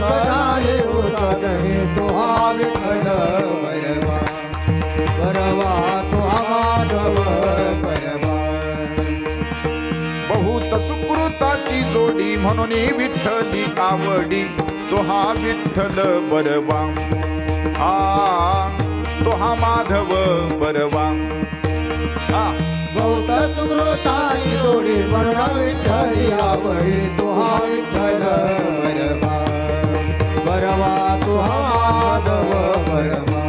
झाले होता कहे तो हा विठ्ठल परवा परवा तो हा माधव परवा. बहुत सुकृताची जोडी म्हणून विठ्ठली आवडी तो हा विठ्ठल बरवा तो हा माधव बरवा. बहुत सुकृताची जोडी म्हणून विठ्ठली आवडी तो हा विठ्ठल बरवा बरवा तो हा माधव बरवा.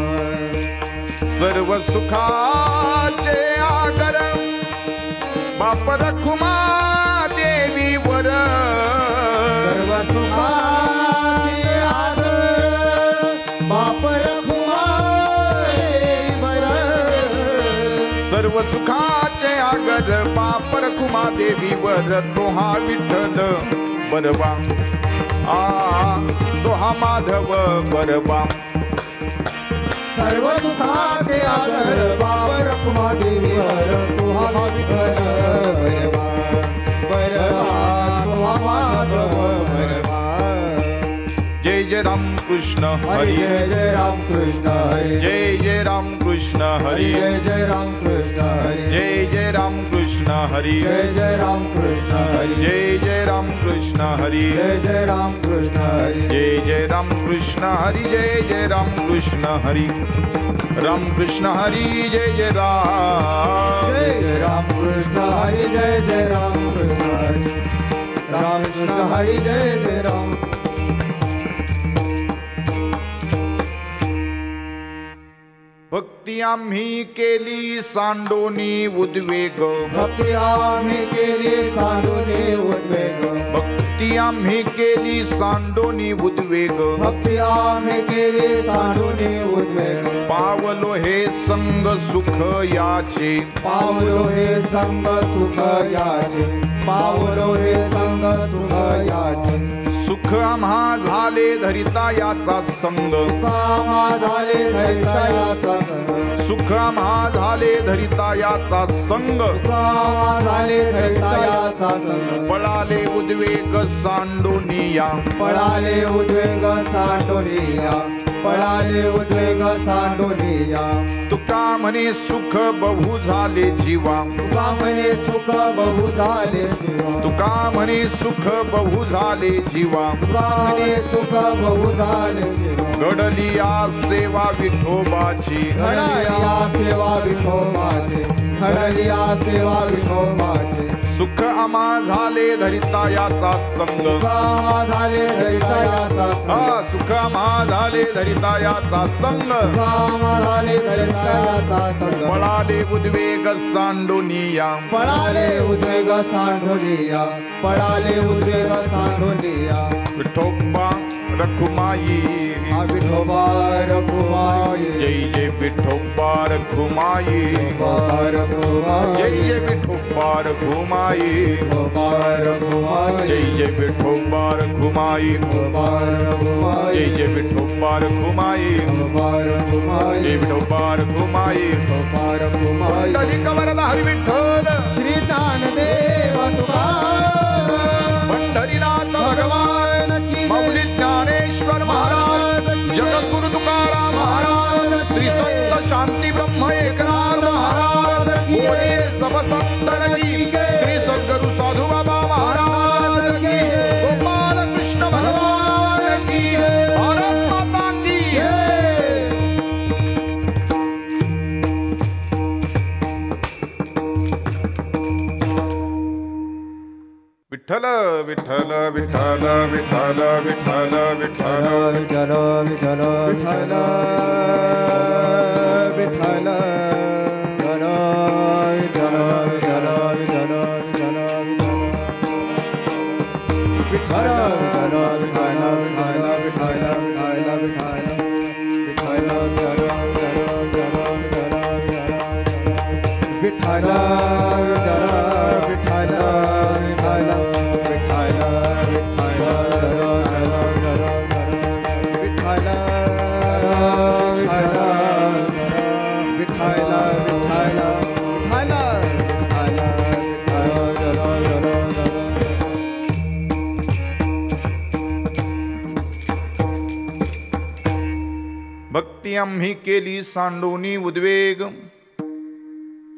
सर्व सुखाचे आगर बाप रखुमा देवी वर. सर्व सुखाचे आगर बाप रखुमा देवी वर. सर्व सुखाचे आगर बाप रखुमा देवी वर तो हा विठ्ठल बरवा तो हा माधव बरवा. सर्व सुखाचे आगर बाप रखुमा देवी वर तो हा विठ्ठल बरवा बरवा तो हा माधव बरवा. जय जय राम कृष्ण हरी जय जय राम कृष्ण हरी जय जय राम कृष्ण हरी जय जय राम कृष्ण हरी जय जय राम कृष्ण हरी जय जय राम कृष्ण हरी जय जय राम कृष्ण हरी जय जय राम कृष्ण हरी जय जय राम कृष्ण हरी जय जय राम कृष्ण हरी राम कृष्ण हरी जय जय राम. जय जय राम कृष्ण हरी जय जय राम कृष्ण हरी राम कृष्ण हरी जय जय राम. भक्ती आम्ही केली सांडोनी उद्वेग भक्ती आम्ही केली सांडोनी उद्वेग भक्ती आम्ही केली सांडोनी उद्वेग भक्ती आम्ही केली सांडोनी उद्वेग. पावलो हे संग सुख याचे पावलो हे संग सुख याचे पावलो हे संग सुख याचे. सुख आम्हा झाले धरिता याचा संग कामा झाले धरिता याचा संग सुख आम्हा झाले धरिता याचा संग कामा झाले धरिता याचा संग. पळाले उद्वेग सांडोनिया पळाले उद्वेग सांडोनिया पळाले उद्वेग सांडोनिया. तुका म्हणे सुख बहु झाले जीवा तुका म्हणे सुख बहु झाले जीवा तुका म्हणे सुख बहु झाले जीवा तुका म्हणे सुख बहु झाले जीवा. घडलिया सेवा विठोबाची घडलिया सेवा विठोबाची घडलिया सेवा विठोबाची. सुख आम्हा झाले धरिता याचा संग कामा झाले धरिता याचा संग सुख आम्हा झाले धरिता याचा संग कामा झाले धरिता याचा संग. पळाले उद्वेग सांडोनिया पळाले उद्वेग सांडोनिया पळाले उद्वेग सांडोनिया. विठोबा रखुमाई विठोबा रखुमाई जय जय विठोबा रखुमाई रखुमाई जय जय विठोबा रखुमाई रखुमाई जय जय विठोबा रखुमाई जय जय विठोबा रखुमाई जय विठोबा रखुमाई पंढरी कवरला हरी विठ्ठल श्री ज्ञानदेव तुकाराम पंढरीनाथ भगवान माऊली ज्ञानेश्वर महाराज जगद्गुरु तुकाराम महाराज श्री संत शांती ब्रह्म एकनाथ महाराज बोले सब संतन की श्री सद्गुरु साधु बाबा महाराज की गोपाल कृष्ण भगवान की भारत माता की विठ्ठल विठ्ठल विठ्ठल विठ्ठल विठ्ठल विठ्ठल विठ्ठल विठ्ठल विठ्ठल विठ्ठल विठ्ठल भक्ती आम्ही केली सांडोनी उद्वेग,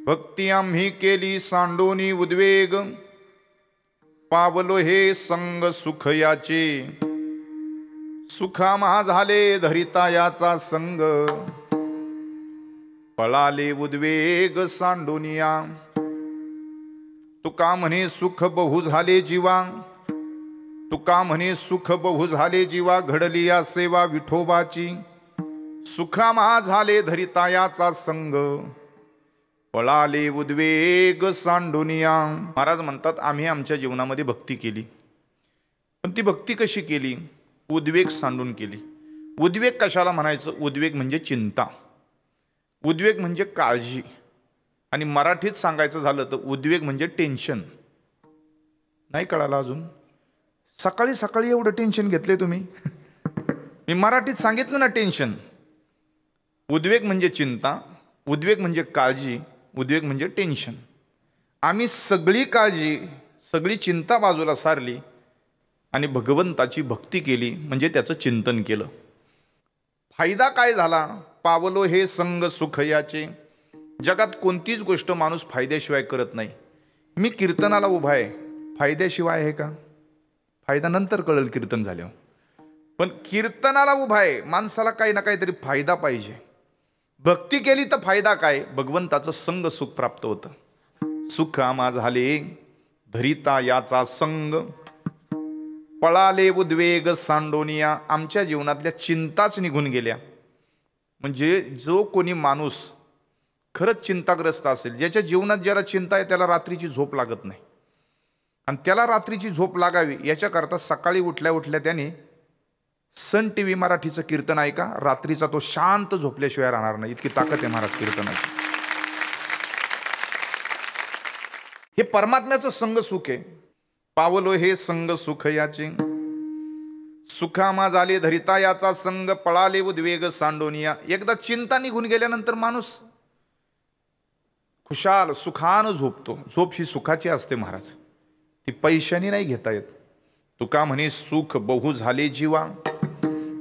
भक्ती आम्ही केली सांडोनी उद्वेग, पावलो हे संग सुख याचे, सुखामा झाले धरिता याचा संग, पळाले उद्वेग सांडोनिया, तुका म्हणे सुख बहु झाले जीवा, तुका म्हणे सुख बहु झाले जीवा, घडली या सेवा विठोबाची, सुखामा झाले धरिता याचा संग, पळाले उद्वेग सांडोनिया. महाराज म्हणतात आम्ही आमच्या जीवनामध्ये भक्ती केली, पण ती भक्ती कशी केली? उद्वेग सांडून केली. उद्वेग कशाला म्हणायचं? उद्वेग म्हणजे चिंता, उद्वेग म्हणजे काळजी, आणि मराठीत सांगायचं झालं तर उद्वेग म्हणजे टेन्शन. नाही कळालं अजून? सकाळी सकाळी एवढं टेन्शन घेतले तुम्ही? मी मराठीत सांगितलं ना टेन्शन. उद्वेग म्हणजे चिंता, उद्वेग म्हणजे काळजी, उद्वेग म्हणजे टेन्शन. आम्ही सगळी काळजी सगळी चिंता बाजूला सारली आणि भगवंताची भक्ती केली, म्हणजे त्याचं चिंतन केलं. फायदा काय झाला? पावलो हे संग सुख याचे. जगात कोणतीच गोष्ट माणूस फायद्याशिवाय करत नाही. मी कीर्तनाला उभा आहे, फायद्याशिवाय आहे का? फायदा नंतर कळेल कीर्तन झाल्यावर. पण कीर्तनाला उभा आहे, माणसाला काही ना काहीतरी फायदा पाहिजे. भक्ती केली तर फायदा काय? भगवंताचं संग सुख प्राप्त होतं. सुख आम्हा झाले धरिता याचा संग, पळाले उद्वेग सांडोनिया. आमच्या जीवनातल्या चिंताच निघून गेल्या. म्हणजे जो कोणी माणूस खरंच चिंताग्रस्त असेल, ज्याच्या जीवनात ज्याला चिंता आहे त्याला रात्रीची झोप लागत नाही, आणि त्याला रात्रीची झोप लागावी याच्याकरता सकाळी उठल्या उठल्या त्याने सन टीव्ही मराठीचं कीर्तन ऐका, रात्रीचा तो शांत झोपल्याशिवाय राहणार नाही. इतकी ताकद आहे महाराज कीर्तनाची. हे परमात्म्याचं संग सुख आहे. पावलो हे संग सुख याचे, सुखामा झाले धरिता याचा संग, पळाले उद्वेग सांडोनिया. एकदा चिंता निघून गेल्यानंतर माणूस खुशाल सुखानं झोपतो. झोप ही सुखाची असते महाराज, ती पैशाने नाही घेता येत. तुका म्हणे सुख बहु झाले जीवा,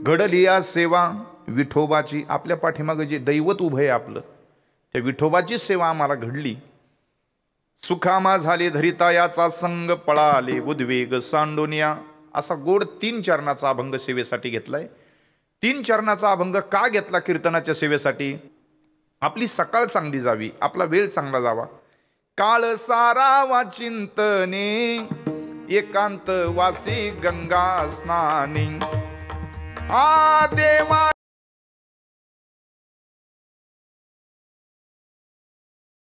घडली या सेवा विठोबाची. आपल्या पाठीमागे जे दैवत उभं आहे आपलं, त्या विठोबाची सेवा आम्हाला घडली. सुखामा झाले धरिता याचा संग, पळाले उद्वेग सांडोनिया. असा गोड 3 चरणाचा अभंग सेवेसाठी घेतलाय. 3 चरणाचा अभंग का घेतला कीर्तनाच्या सेवेसाठी? आपली सकाळ चांगली जावी, आपला वेळ चांगला जावा. काळ सारावा चिंतने, एकांत वासी गंगा स्नानी. आ देवा